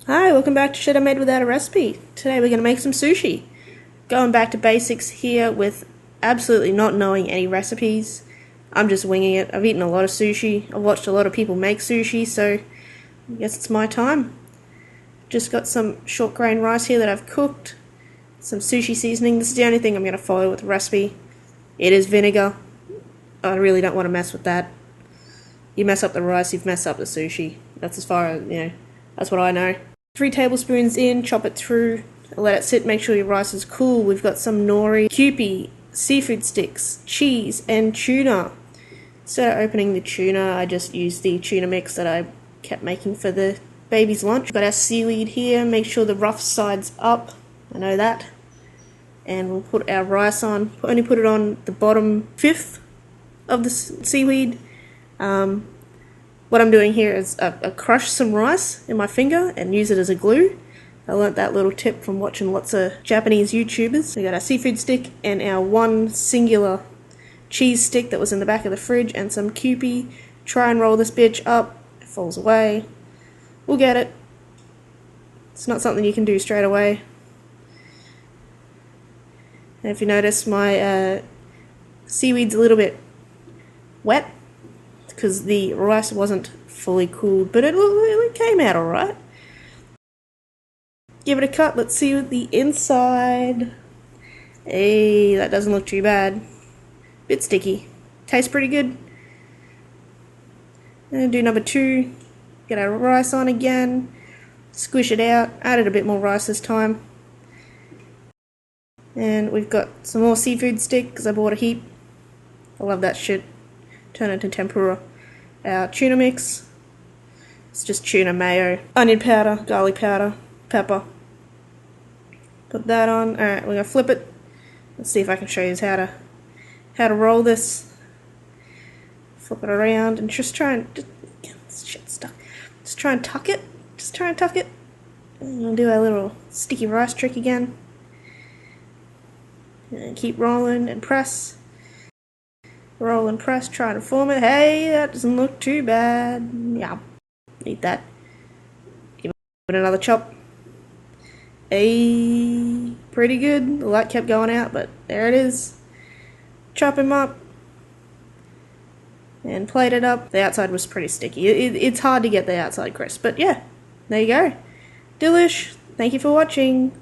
Hi, welcome back to Shit I Made Without a Recipe. Today we're going to make some sushi. Going back to basics here with absolutely not knowing any recipes. I'm just winging it. I've eaten a lot of sushi. I've watched a lot of people make sushi, so I guess it's my time. Just got some short grain rice here that I've cooked. Some sushi seasoning. This is the only thing I'm going to follow with the recipe. It is vinegar. I really don't want to mess with that. You mess up the rice, you've messed up the sushi. That's as far as, that's what I know. 3 tablespoons in, chop it through, let it sit, make sure your rice is cool. We've got some nori, kewpie, seafood sticks, cheese, and tuna. Instead of opening the tuna, I just used the tuna mix that I kept making for the baby's lunch. We've got our seaweed here, make sure the rough side's up, I know that. And we'll put our rice on, only put it on the bottom fifth of the seaweed. What I'm doing here is I crush some rice in my finger and use it as a glue. I learnt that little tip from watching lots of Japanese YouTubers. We got our seafood stick and our one singular cheese stick that was in the back of the fridge and some kewpie. Try and roll this bitch up. It falls away. We'll get it. It's not something you can do straight away. And if you notice, my seaweed's a little bit wet because the rice wasn't fully cooled, but it came out alright. Give it a cut, let's see what the inside. Hey, that doesn't look too bad. Bit sticky. Tastes pretty good. And do number 2. Get our rice on again. Squish it out. Added a bit more rice this time. And we've got some more seafood stick because I bought a heap. I love that shit. Turn it into tempura. Our tuna mix. It's just tuna mayo. Onion powder, garlic powder, pepper. Put that on. Alright, we're gonna flip it. Let's see if I can show you how to roll this. Flip it around and just try and shit stuck. Just try and tuck it. Just try and tuck it. And we'll do our little sticky rice trick again. And keep rolling and press. Roll and press, try to form it. Hey, that doesn't look too bad. Yeah, eat that. Give it another chop. Hey, pretty good. The light kept going out, but there it is. Chop him up. And plate it up. The outside was pretty sticky. It's hard to get the outside crisp, but yeah, there you go. Delish. Thank you for watching.